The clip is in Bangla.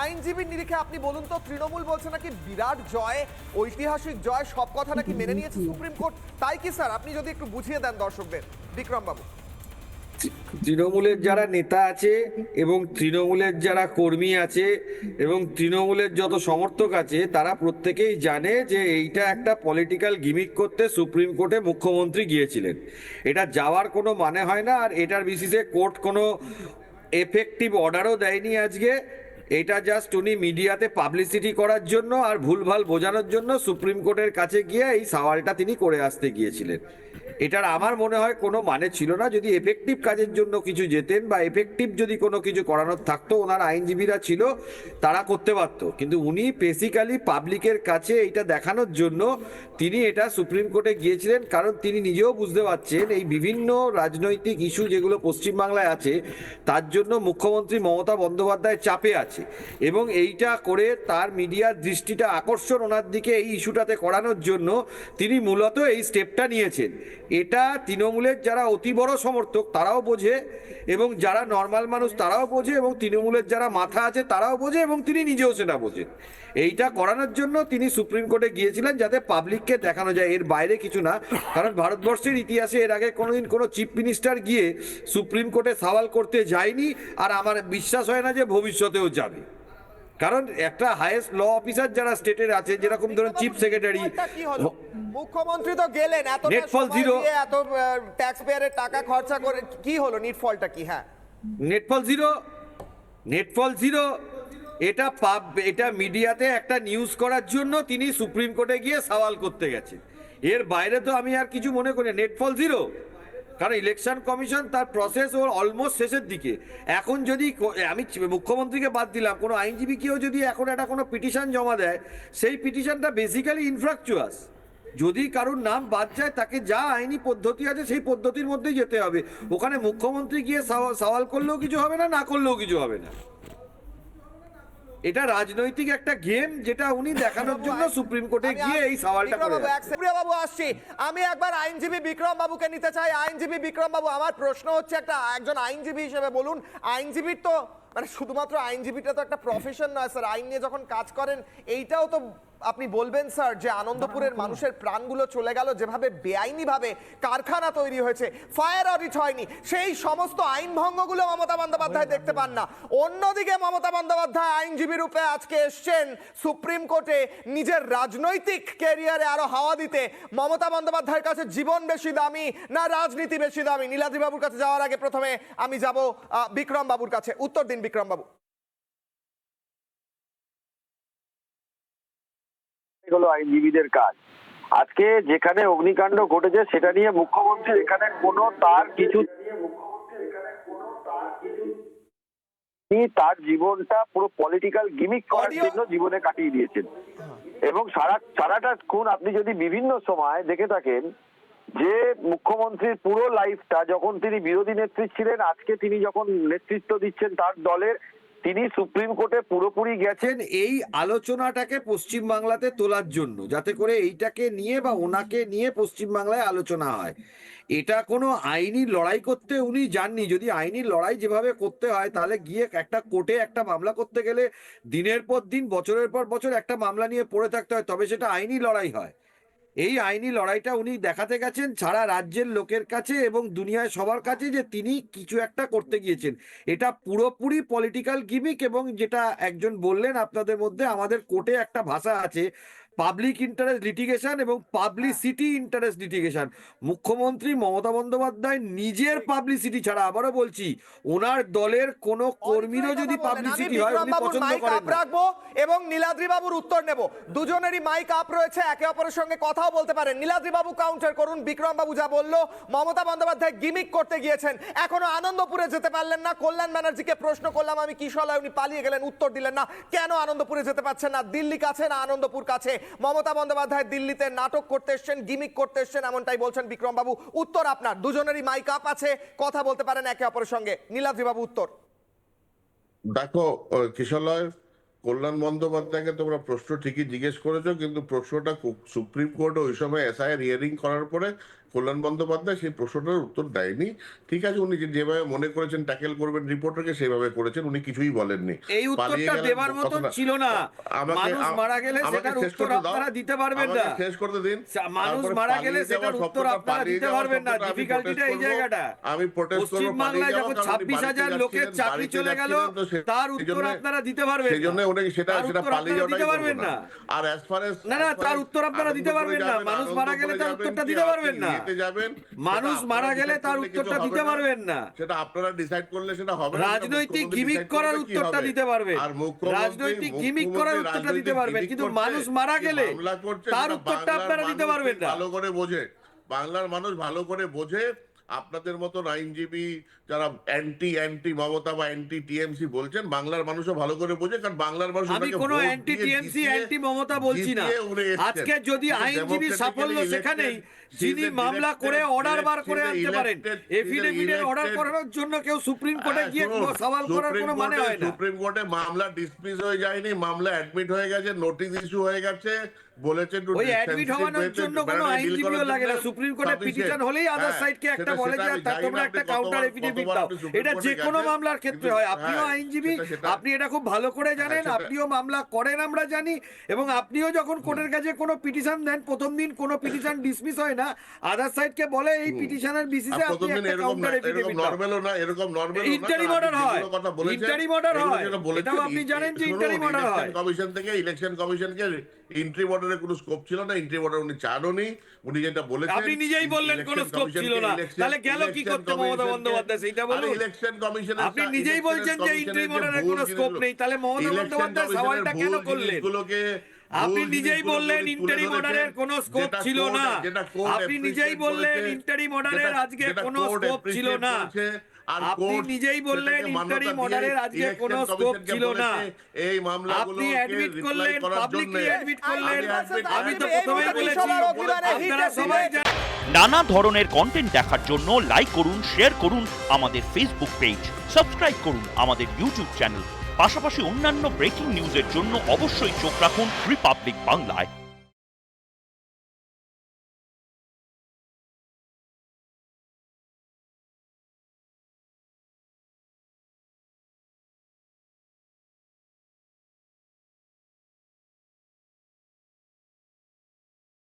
আইনজীবীর নিরিখে আপনি বলুন তো, তৃণমূল বলছে নাকি বিরাট জয়, ঐতিহাসিক জয়, সব কথা নাকি মেনে নিয়েছে সুপ্রিম কোর্ট, তাই কি স্যার? আপনি যদি একটু বুঝিয়ে দেন দর্শকদের, বিক্রম বাবু। তৃণমূলের যারা নেতা আছে এবং তৃণমূলের যারা কর্মী আছে এবং তৃণমূলের যত সমর্থক আছে তারা প্রত্যেকেই জানে যে এইটা একটা পলিটিক্যাল গিমিক করতে সুপ্রিম কোর্টে মুখ্যমন্ত্রী গিয়েছিলেন। এটা যাওয়ার কোনো মানে হয় না, আর এটার বেসিসে কোর্ট কোনো এফেক্টিভ অর্ডারও দেয়নি আজকে। এটা জাস্ট উনি মিডিয়াতে পাবলিসিটি করার জন্য আর ভুলভাল বোঝানোর জন্য সুপ্রিম কোর্টের কাছে গিয়ে এই সওয়ালটা তিনি করে আসতে গিয়েছিলেন। এটার আমার মনে হয় কোনো মানে ছিল না। যদি এফেক্টিভ কাজের জন্য কিছু যেতেন বা এফেক্টিভ যদি কোনো কিছু করানোর থাকতো, ওনার আইনজীবীরা ছিল, তারা করতে পারত। কিন্তু উনি বেসিক্যালি পাবলিকের কাছে এইটা দেখানোর জন্য তিনি এটা সুপ্রিম কোর্টে গিয়েছিলেন, কারণ তিনি নিজেও বুঝতে পারছেন এই বিভিন্ন রাজনৈতিক ইস্যু যেগুলো পশ্চিমবাংলায় আছে তার জন্য মুখ্যমন্ত্রী মমতা বন্দ্যোপাধ্যায় চাপে আছে, এবং এইটা করে তার মিডিয়ার দৃষ্টিটা আকর্ষণ ওনার দিকে এই ইস্যুটাতে করানোর জন্য তিনি মূলত এই স্টেপটা নিয়েছেন। এটা তৃণমূলের যারা অতি বড় সমর্থক তারাও বোঝে, এবং যারা নর্মাল মানুষ তারাও বোঝে, এবং তৃণমূলের যারা মাথা আছে তারাও বোঝে, এবং তিনি নিজেও সেটা বোঝেন। এইটা করানোর জন্য তিনি সুপ্রিম কোর্টে গিয়েছিলেন যাতে পাবলিককে দেখানো যায়, এর বাইরে কিছু না। কারণ ভারতবর্ষের ইতিহাসে এর আগে কোনোদিন কোনো চিফ মিনিস্টার গিয়ে সুপ্রিম কোর্টে সওয়াল করতে যায়নি, আর আমার বিশ্বাস হয় না যে ভবিষ্যতেও যাবে। কারণ একটা হাইয়েস্ট ল অফিসার যারা স্টেটের আছে, যেরকম ধরুন চিফ সেক্রেটারি, মুখ্যমন্ত্রী তো গেলেন, এত নেটফল জিরো, এত ট্যাক্স পেয়ারের টাকা খরচা করে, কি হলো? নিটফলটা কি? হ্যাঁ, নেটফল জিরো, নেটফল জিরো। এটা মিডিয়াতে একটা নিউজ করার জন্য তিনি সুপ্রিম কোর্টে গিয়ে সওয়াল করতে গেছেন। এর বাইরে তো আমি আর কিছু মনে করি নেটফল জিরো। কারণ ইলেকশন কমিশন তার প্রসেস ওর অলমোস্ট শেষের দিকে। এখন যদি আমি মুখ্যমন্ত্রীকে বাদ দিলাম, কোনো আইনজীবী কেউ যদি এখন একটা কোনো পিটিশন জমা দেয়, সেই পিটিশনটা বেসিক্যালি ইনফ্রাকচুয়াস। যদি কারোর নাম বাদ যায়, তাকে যা আইনি পদ্ধতি আছে সেই পদ্ধতির মধ্যেই যেতে হবে। ওখানে মুখ্যমন্ত্রী গিয়ে সওয়াল করলেও কিছু হবে না, না করলেও কিছু হবে না। এটা রাজনৈতিক একটা গেম, যেটা উনি দেখানোর জন্য সুপ্রিম কোর্টে গিয়ে এই সওয়ালটা করে। বাবু আসছি, আমি একবার আইনজীবী বিক্রম বাবুকে নিতে চাই। আইনজীবী বিক্রম বাবু, আমার প্রশ্ন হচ্ছে, একজন আইনজীবী হিসেবে বলুন, আইনজীবীর তো মানে শুধুমাত্র আইনজীবীটা তো একটা প্রফেশন নয় স্যার, আইন নিয়ে যখন কাজ করেন এইটাও তো আপনি বলবেন স্যার যে আনন্দপুরের মানুষের প্রাণগুলো চলে গেল, যেভাবে বেআইনিভাবে কারখানা তৈরি হয়েছে, ফায়ার অডিট হয়নি, সেই সমস্ত আইন ভঙ্গগুলো মমতা বন্দ্যোপাধ্যায় দেখতে পান না। অন্যদিকে মমতা বন্দ্যোপাধ্যায় আইনজীবী রূপে আজকে এসছেন সুপ্রিম কোর্টে নিজের রাজনৈতিক ক্যারিয়ারে আরো হাওয়া দিতে। মমতা বন্দ্যোপাধ্যায়ের কাছে জীবন বেশি দামি না রাজনীতি বেশি দামি? নীলাদ্রি বাবুর কাছে যাওয়ার আগে প্রথমে আমি যাব বিক্রম বাবুর কাছে। উত্তর দিন বিক্রম বাবু। হলো আইনজীবীদের কাজ। আজকে যেখানে অগ্নিকাণ্ড ঘটেছে সেটা নিয়ে মুখ্যমন্ত্রী এখানে কোনো তার জীবনটা পুরো পলিটিক্যাল গিমিক করার জন্য জীবনে কাটিয়ে দিয়েছেন। এবং সারাটা খুন আপনি যদি বিভিন্ন সময় দেখে থাকেন যে মুখ্যমন্ত্রীর পুরো লাইফটা, যখন তিনি বিরোধী নেত্রী ছিলেন, আজকে তিনি যখন নেতৃত্ব দিচ্ছেন তার দলের, তিনি সুপ্রিম কোর্টে পুরোপুরি গেছেন এই আলোচনাটাকে পশ্চিমবাংলাতে তোলার জন্য, যাতে করে এইটাকে নিয়ে বা ওনাকে নিয়ে পশ্চিমবাংলায় আলোচনা হয়। এটা কোনো আইনি লড়াই করতে উনি যাননি। যদি আইনি লড়াই যেভাবে করতে হয়, তাহলে গিয়ে একটা কোর্টে একটা মামলা করতে গেলে দিনের পর দিন, বছরের পর বছর একটা মামলা নিয়ে পড়ে থাকতে হয়, তবে সেটা আইনি লড়াই হয়। এই আইনি লড়াইটা উনি দেখাতে গেছেন সারা রাজ্যের লোকের কাছে এবং দুনিয়ায় সবার কাছে যে তিনি কিছু একটা করতে গিয়েছেন। এটা পুরোপুরি পলিটিক্যাল গিমিক। এবং যেটা একজন বললেন আপনাদের মধ্যে, আমাদের কোর্টে একটা ভাষা আছে, পাবলিক ইন্টারেস্ট লিটিগেশন এবং পাবলিসিটি ইন্টারেস্ট লিটিগেশন। মুখ্যমন্ত্রী মমতা বন্দ্যোপাধ্যায় নিজের পাবলিসিটি ছাড়া, আবারও বলছি, ওনার দলের কোন কর্মীরও যদি পাবলিসিটি হয় উনি পছন্দ করেন না। রাখবো এবং নীলাদ্রি বাবুর উত্তর নেব। দুজনেরই মাইক আপ রয়েছে, একে অপরের সঙ্গে কথাও বলতে পারেন। নীলাদ্রি বাবু কাউন্টার করুন। বিক্রম বাবু যা বললো, মমতা বন্দ্যোপাধ্যায় গিমিক করতে গিয়েছেন, এখনো আনন্দপুরে যেতে পারলেন না। কল্যাণ ব্যানার্জিকে প্রশ্ন করলাম আমি কিশোরায়, উনি পালিয়ে গেলেন, উত্তর দিলেন না। কেন আনন্দপুরে যেতে পারছেন না? দিল্লি কাছে না আনন্দপুর কাছে? মমতা বন্দ্যোপাধ্যায় দিল্লিতে নাটক করতে এসছেন, গিমিক করতে এসছেন, এমনটাই বলছেন বিক্রম বাবু। উত্তর আপনার। দুজনেরই মাইক আপ আছে, কথা বলতে পারেন একে অপরের সঙ্গে। নীলাদ্রি বাবু উত্তর। দেখো কিশোরলয়, কল্যাণ বন্দ্যোপাধ্যায়কে তোমরা প্রশ্ন ঠিকই জিজ্ঞেস করেছো, কিন্তু প্রশ্নটা সুপ্রিম কোর্ট ওই সময় এসআইআর হিয়ারিং করার পরে কল্যাণ বন্দ্যোপাধ্যায় সেই প্রশ্নটার উত্তর দেয়নি। ঠিক আছে, উনি যেভাবে মনে করেছেন ট্যাকেল করবেন রিপোর্টারকে সেভাবে করেছেন, উনি কিছুই বলেননি। এই উত্তরটা দেবার মতন ছিল না। মানুষ মারা গেলে সেটার উত্তর আপনারা দিতে পারবেন না। শেষ করতে দিন। মানুষ মারা গেলে সেটার উত্তর আপনারা দিতে পারবেন না। ডিফিকাল্টিটা এই জায়গাটা। আমি প্রোটেস্ট করব, পশ্চিমবাংলায় যখন 26,000 লোকের চাকরি চলে গেল তার উত্তর আপনারা দিতে পারবেন না। সেজন্য উনি সেটা পালিয়ে যাওয়াটাই দিতে পারবেন না। আর অ্যাজ ফার এজ না তার উত্তর আপনারা দিতে পারবেন না। মানুষ মারা গেলে তার উত্তরটা দিতে পারবেন না। মানুষ মারা গেলে তার উত্তরটা দিতে পারবেন না। সেটা আপনারা ডিসাইড করলে সেটা হবে না। রাজনৈতিক গিমিক করার উত্তরটা দিতে পারবেন। আর রাজনৈতিক গিমিক করার উত্তরটা দিতে পারবেন, কিন্তু মানুষ মারা গেলে তার উত্তরটা আপনারা দিতে পারবেন না। ভালো করে বোঝে, বাংলার মানুষ ভালো করে বোঝে। আপনাদের মতন আইনজীবী যারা অ্যান্টি মমতা বা অ্যান্টি টিএমসি বলছেন, বাংলার মানুষও ভালো করে বোঝে, কারণ বাংলার মানুষ আমি কোনো অ্যান্টি টিএমসি অ্যান্টি মমতা বলছি না। আজকে যদি আইনজীবী সাফল্য সেখানেই যিনি মামলা করে অর্ডার বার করে আনতে পারেন, এফিডেভিটের অর্ডার করানোর জন্য কেউ সুপ্রিম কোর্টে গিয়ে সওয়াল করার কোনো মানে হয় না। সুপ্রিম কোর্টে মামলা ডিসমিস হয়ে যায়নি, মামলা অ্যাডমিট হয়ে গেছে, নোটিশ ইস্যু হয়ে গেছে, বলেছেন ওই অ্যাডমিট হওয়ার জন্য কোনো আইনজীবীও লাগে না। সুপ্রিম কোর্টে পিটিশন হলেই আদার সাইডকে একটা বলে যে তোমরা একটা কাউন্টার এফিডেভিট দাও। এটা যে কোনো মামলার ক্ষেত্রে হয়। আপনিও আইনজীবী, আপনি এটা খুব ভালো করে জানেন, আপনিও মামলা করেন আমরা জানি। এবং আপনিও যখন কোর্টের কাছে কোনো পিটিশন দেন, প্রথম দিন কোনো পিটিশন ডিসমিস হয় না, আদার সাইডকে বলে এই পিটিশনের বেসিসে আপনি একটা কাউন্টার এফিডেভিট দাও। নরমালও না, এরকম নরমাল না, ইন্টারিম অর্ডার হয়, ইন্টারিম অর্ডার হয়। এটাও আপনি জানেন যে ইন্টারিম অর্ডার হয়। কমিশন থেকে ইলেকশন কমিশনকে ইন্টারিম অর্ডারের কোনো স্কোপ ছিল না, ইন্টারিম অর্ডার উনি চাননি। উনি যেটা বলেছেন, আপনি নিজেই বললেন কোনো স্কোপ ছিল না, তাহলে গেল কি করতে মমতা বন্দ্যোপাধ্যায় সেইটা বলুন। ইলেকশন কমিশন আপনি নিজেই বলছেন যে ইন্টারিম অর্ডারের কোনো স্কোপ নেই, তাহলে মমতা বন্দ্যোপাধ্যায় সওয়ালটা কেন করলেন? আপনি নিজেই বললেন ইন্টারিম অর্ডারের কোনো স্কোপ ছিল না। আপনি নিজেই বললেন ইন্টারিম অর্ডারের আজকে কোনো স্কোপ ছিল না। আপনি নিজেই বললেন ইন্টারিম অর্ডারের আজকে কোনো স্কোপ ছিল না। এই মামলাগুলো আপনি অ্যাডমিট করলেন, পাবলিকলি অ্যাডমিট করলেন। আমি তো প্রথমেই বলেছি আপনারা সবাই জানেন। নানা ধরনের কন্টেন্ট দেখার জন্য লাইক করুন, শেয়ার করুন আমাদের ফেসবুক পেজ, সাবস্ক্রাইব করুন আমাদের ইউটিউব চ্যানেল। পাশাপাশি অন্যান্য ব্রেকিং নিউজের জন্য অবশ্যই চোখ রাখুন রিপাবলিক বাংলায়।